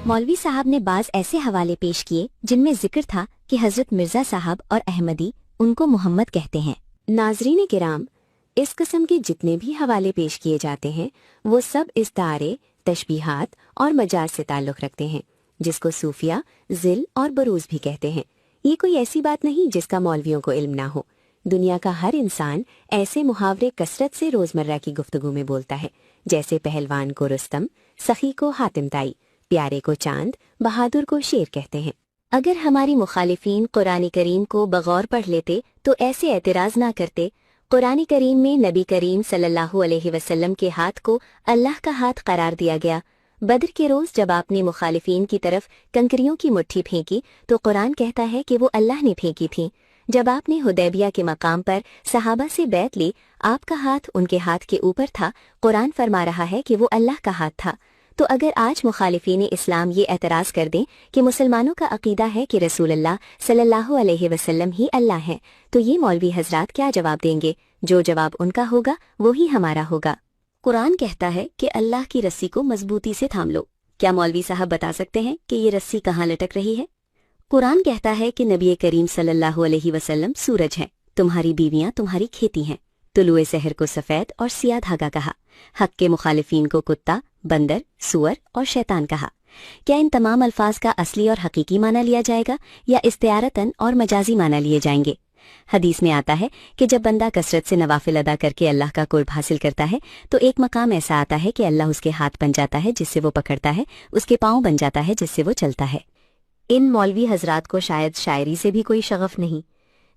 मौलवी साहब ने बाज ऐसे हवाले पेश किए जिनमें जिक्र था कि हजरत मिर्जा साहब और अहमदी उनको मोहम्मद कहते हैं। नाजरीन किराम, इस किस्म के जितने भी हवाले पेश किए जाते हैं वो सब इस दायरे तशबीहात और मजाज से ताल्लुक़ रखते हैं, जिसको सूफिया, ज़िल और बरूज भी कहते हैं। ये कोई ऐसी बात नहीं जिसका मौलवियों को इल्म ना हो। दुनिया का हर इंसान ऐसे मुहावरे कसरत से रोजमर्रा की गुफ्तगू में बोलता है, जैसे पहलवान को रुस्तम, सखी को हातिम ताई, प्यारे को चांद, बहादुर को शेर कहते हैं। अगर हमारी मुखालिफीन कुरान करीम को बगौर पढ़ लेते तो ऐसे एतराज़ ना करते। कुरान करीम में नबी करीम सल्लल्लाहु अलैहि वसल्लम के हाथ को अल्लाह का हाथ करार दिया गया। बद्र के रोज़ जब आपने मुखालिफीन की तरफ कंकरियों की मुट्ठी फेंकी तो कुरान कहता है कि वो अल्लाह ने फेंकी थी। जब आपने हुदैबिया के मकाम पर सहाबा से बैत ली, आपका हाथ उनके हाथ के ऊपर था। कुरान फरमा रहा है कि वो अल्लाह का हाथ था। तो अगर आज मुखालिफीन इस्लाम ये एतराज़ कर दें कि मुसलमानों का अकीदा है कि रसूलुल्लाह सल्लल्लाहु अलैहि वसल्लम ही अल्लाह हैं, तो ये मौलवी हजरात क्या जवाब देंगे? जो जवाब उनका होगा वो ही हमारा होगा। कुरान कहता है कि अल्लाह की रस्सी को मजबूती से थाम लो। क्या मौलवी साहब बता सकते हैं कि ये रस्सी कहाँ लटक रही है? कुरान कहता है कि नबी करीम सल्लल्लाहु अलैहि वसल्लम सूरज है, तुम्हारी बीवियां तुम्हारी खेती हैं। तुलुए सहर को सफ़ेद और सिया धागा कहा। हक के मुखालिफीन को कुत्ता, बंदर, सुअर और शैतान कहा। क्या इन तमाम अल्फाज का असली और हकीकी माना लिया जाएगा या इस्तियारतन और मजाजी माना लिए जाएंगे? हदीस में आता है कि जब बंदा कसरत से नवाफिल अदा करके अल्लाह का कुर्ब हासिल करता है तो एक मकाम ऐसा आता है कि अल्लाह उसके हाथ बन जाता है जिससे वो पकड़ता है, उसके पाँव बन जाता है जिससे वो चलता है। इन मौलवी हजरात को शायद शायरी से भी कोई शगफ नहीं।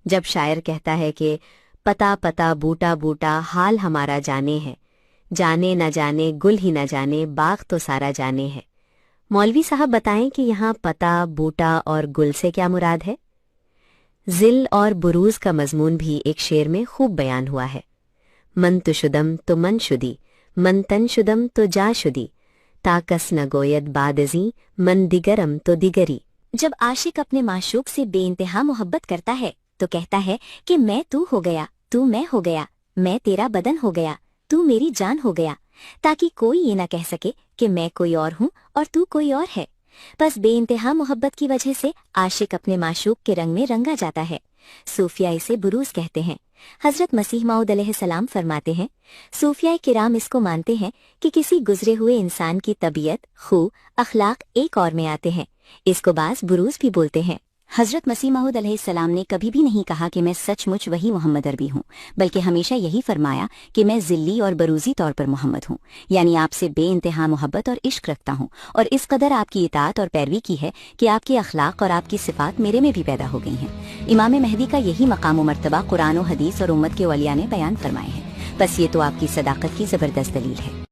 जब शायर कहता है कि पता पता बूटा बूटा हाल हमारा जाने है, जाने न जाने गुल ही न जाने बाग तो सारा जाने है। मौलवी साहब बताएं कि यहाँ पता, बूटा और गुल से क्या मुराद है? ज़िल और बुरूज का मजमून भी एक शेर में खूब बयान हुआ है। मन तो शुदम तो मन शुदी, मन तन शुदम तो जा शुदी, ताकस न गोयद बादजी मन दिगरम तो दिगरी। जब आशिक अपने माशूक से बेइंतहा मोहब्बत करता है तो कहता है कि मैं तू हो गया, तू मैं हो गया, मैं तेरा बदन हो गया, तू मेरी जान हो गया, ताकि कोई ये ना कह सके कि मैं कोई और हूँ और तू कोई और है। बस बेइंतहा मोहब्बत की वजह से आशिक अपने माशूक के रंग में रंगा जाता है। सूफिया इसे बुरूज कहते हैं। हजरत मसीह मऊद अलैहिस्सलाम फरमाते हैं, सूफिया किराम इसको मानते हैं कि किसी गुजरे हुए इंसान की तबीयत, खू, अखलाक एक और में आते हैं। इसको बाज बुरूज भी बोलते हैं। हजरत मसीह मऊद अलैहिस्सलाम ने कभी भी नहीं कहा कि मैं सचमुच वही मोहम्मद अरबी हूँ, बल्कि हमेशा यही फरमाया कि मैं ज़िल्ली और बरूजी तौर पर मोहम्मद हूँ, यानी आपसे बेइंतहा मोहब्बत और इश्क रखता हूँ और इस कदर आपकी इताअत और पैरवी की है कि आपके अखलाक और आपकी सिफात मेरे में भी पैदा हो गई हैं। इमाम महदी का यही मकाम व मर्तबा कुरान और हदीस और उम्मत के औलिया ने बयान फरमाए हैं। बस ये तो आपकी सदाकत की ज़बरदस्त दलील है।